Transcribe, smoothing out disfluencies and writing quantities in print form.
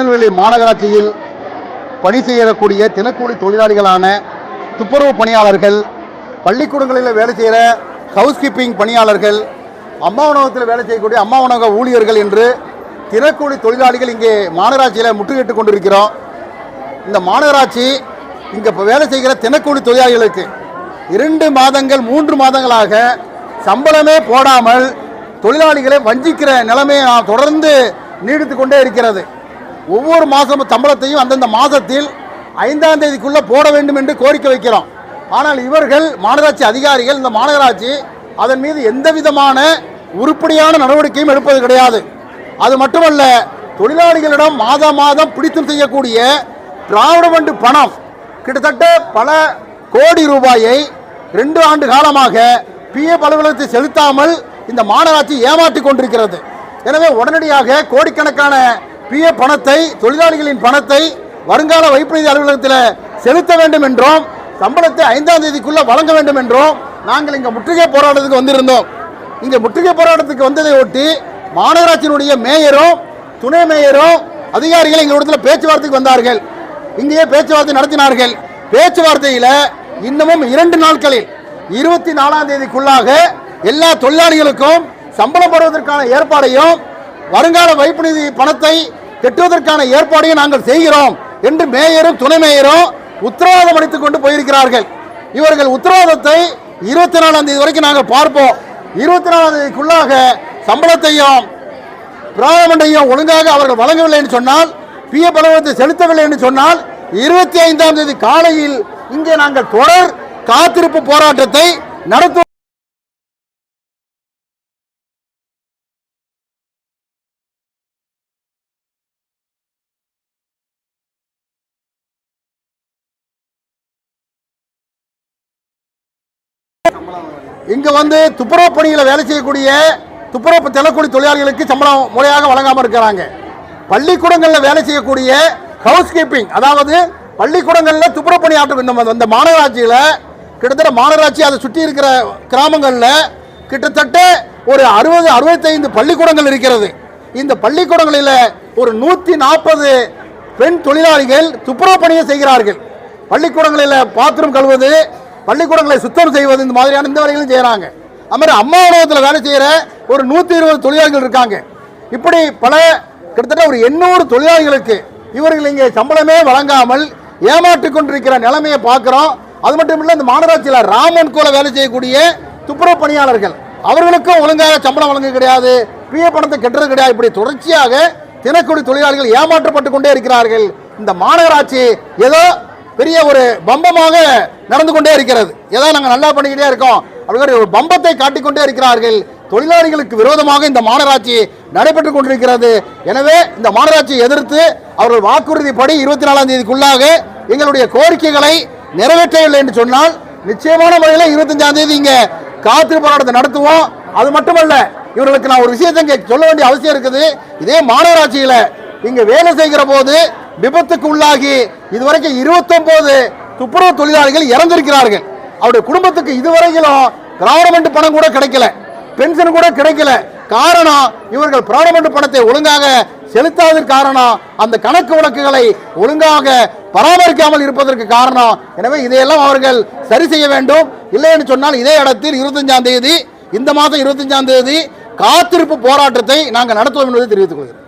திருநெல்வேலி மாநகராட்சியில் பணி செய்யக்கூடிய தினக்கூலி தொழிலாளிகளான துப்புரவு பணியாளர்கள், பள்ளிக்கூடங்களில் வேலை செய்கிற ஹவுஸ் கீப்பிங் பணியாளர்கள், அம்மா உணவகத்தில் வேலை செய்யக்கூடிய அம்மா உணவக ஊழியர்கள் என்று தினக்கூலி தொழிலாளிகள் இங்கே மாநகராட்சியில் முற்றுகையிட்டு கொண்டிருக்கிறோம். இந்த மாநகராட்சி இங்கே வேலை செய்கிற தினக்கூலி தொழிலாளிகளுக்கு 2 மாதங்கள் 3 மாதங்களாக சம்பளமே போடாமல் தொழிலாளிகளை வஞ்சிக்கிற நிலைமையை தொடர்ந்து நீடித்து கொண்டே இருக்கிறது. ஒவ்வொரு மாதமும் சம்பளத்தையும் அந்தந்த மாதத்தில் 5ஆம் தேதிக்குள்ளே போட வேண்டும் என்று கோரிக்கை வைக்கிறோம். ஆனால் இவர்கள் மாநகராட்சி அதிகாரிகள், இந்த மாநகராட்சி அதன் மீது எந்த விதமான உருப்படியான நடவடிக்கையும் எடுப்பது கிடையாது. அது மட்டுமல்ல, தொழிலாளிகளிடம் மாதம் பிடித்தம் செய்யக்கூடிய திராவிட ஃபண்டு பணம் கிட்டத்தட்ட பல கோடி ரூபாயை 2 ஆண்டு காலமாக பிஎஃப் அலுவலகத்தை செலுத்தாமல் இந்த மாநகராட்சி ஏமாற்றிக் கொண்டிருக்கிறது. எனவே உடனடியாக கோடிக்கணக்கான பிஎஃப் பணத்தை, தொழிலாளிகளின் பணத்தை வருங்கால வைப்பு நிதி அலுவலகத்தில் செலுத்த வேண்டும் என்றும், சம்பளத்தை 5ஆம் தேதிக்குள்ளே வழங்க வேண்டும் என்றும் நாங்கள் இங்கே முற்றுகை போராட்டத்துக்கு வந்திருந்தோம். இங்கே முற்றுகை போராட்டத்துக்கு வந்ததை ஒட்டி மாநகராட்சியினுடைய மேயரும் துணை மேயரும் அதிகாரிகள் எங்களிடத்தில் பேச்சுவார்த்தைக்கு வந்தார்கள். இங்கேயே பேச்சுவார்த்தை நடத்தினார்கள். பேச்சுவார்த்தையில் இன்னமும் 2 நாட்களில் 24ஆம் தேதிக்குள்ளாக எல்லா தொழிலாளிகளுக்கும் சம்பளம் பெறுவதற்கான ஏற்பாடையும் வருங்கால வைப்பு நிதி பணத்தை கட்டுவதற்கான ஏற்பாடையும் நாங்கள் செய்கிறோம் என்று மேயரும் துணை மேயரும் உத்தரவாதம் அளித்துக் கொண்டு போயிருக்கிறார்கள். இவர்கள் உத்தரவாதத்தை 24ஆம் தேதி வரைக்கும் நாங்கள் பார்ப்போம். 24ஆம் தேதிக்குள்ளாக சம்பளத்தையும் பிராமண்டையும் ஒழுங்காக அவர்கள் வழங்கவில்லை என்று சொன்னால், பிஎஃப் அலுவலகத்தை செலுத்தவில்லை என்று சொன்னால் 25ஆம் தேதி காலையில் இங்கே நாங்கள் தொடர் காத்திருப்பு போராட்டத்தை நடத்துவோம். இங்க துப்புரவு பணியில் வேலை செய்யக்கூடிய துப்புரவு தினக்கூலி தொழிலாளிகளுக்கு சம்பளம் முறையாக வழங்காமல் இருக்கிறாங்க. பள்ளிக்கூடங்களில் வேலை செய்யக்கூடிய ஹவுஸ் கீப்பிங், அதாவது பள்ளிக்கூடங்களில் துப்புரவு பணி ஆற்ற வேண்டும். அந்த மாநகராட்சியில் கிட்டத்தட்ட மாநகராட்சி அதை சுற்றி இருக்கிற கிராமங்களில் கிட்டத்தட்ட ஒரு 60-65 பள்ளிக்கூடங்கள் இருக்கிறது. இந்த பள்ளிக்கூடங்களில் ஒரு 140 பெண் தொழிலாளிகள் துப்புரவு பணியை செய்கிறார்கள். பள்ளிக்கூடங்களில் பாத்ரூம் கழுவது, பள்ளிக்கூடங்களை சுத்தம் செய்வது, இந்த மாதிரியான இந்த வேலைகளும் செய்கிறாங்க. அது மாதிரி அம்மா உணவகத்தில் வேலை செய்கிற ஒரு 120 தொழிலாளிகள் இருக்காங்க. இப்படி பல கிட்டத்தட்ட ஒரு 800 தொழிலாளிகளுக்கு இவர்கள் இங்கே சம்பளமே வழங்காமல் ஏமாற்றிக் கொண்டிருக்கிற நிலைமையை பார்க்குறோம். அது மட்டும் இல்லை, இந்த மாநகராட்சியில் ராமன் கோல வேலை செய்யக்கூடிய துப்புரவு பணியாளர்கள் அவர்களுக்கும் ஒழுங்காக சம்பளம் வழங்க கிடையாது, பிஎஃப் பணத்தை கட்டுறது கிடையாது. இப்படி தொடர்ச்சியாக தினக்கூலி தொழிலாளிகள் ஏமாற்றப்பட்டு கொண்டே இருக்கிறார்கள். இந்த மாநகராட்சி ஏதோ பெரிய ஒரு பம்பமாக நடந்து கொண்டே இருக்கிறது. ஏதோ நாங்கள் நல்லா பண்ணிக்கிட்டே இருக்கோம் அப்படிங்கிற ஒரு பம்பத்தை காட்டிக்கொண்டே இருக்கிறார்கள். தொழிலாளிகளுக்கு விரோதமாக இந்த மாநகராட்சி நடைபெற்றுக் கொண்டிருக்கிறது. எனவே இந்த மாநகராட்சியை எதிர்த்து அவர்கள் வாக்குறுதிப்படி 24ஆம் தேதிக்குள்ளாக எங்களுடைய கோரிக்கைகளை நிறைவேற்றவில்லை என்று சொன்னால் நிச்சயமான முறையில் 25ஆம் தேதி இங்கே காத்திருப்பு போராட்டத்தை நடத்துவோம். அது மட்டுமல்ல, இவர்களுக்கு நான் ஒரு விஷயத்தை இங்கே சொல்ல வேண்டிய அவசியம் இருக்குது. இதே மாநகராட்சியில் இங்கே வேலை செய்கிற போது விபத்துக்கு உள்ளாகி இதுவரைக்கும் 29 துப்புரவு தொழிலாளிகள் இறந்திருக்கிறார்கள். அவருடைய குடும்பத்துக்கு இதுவரையிலும் பிராவிடமெண்ட் பணம் கூட கிடைக்கல, பென்ஷன் கூட கிடைக்கல. காரணம், இவர்கள் பிராவிடமெண்ட் பணத்தை ஒழுங்காக செலுத்தாததற்கு காரணம், அந்த கணக்கு வழக்குகளை ஒழுங்காக பராமரிக்காமல் இருப்பதற்கு காரணம். எனவே இதையெல்லாம் அவர்கள் சரி செய்ய வேண்டும். இல்லை என்று சொன்னால் இதே இடத்தில் 25ஆம் தேதி, இந்த மாதம் 25ஆம் தேதி காத்திருப்பு போராட்டத்தை நாங்கள் நடத்துவோம் என்பதை தெரிவித்துக் கொள்கிறோம்.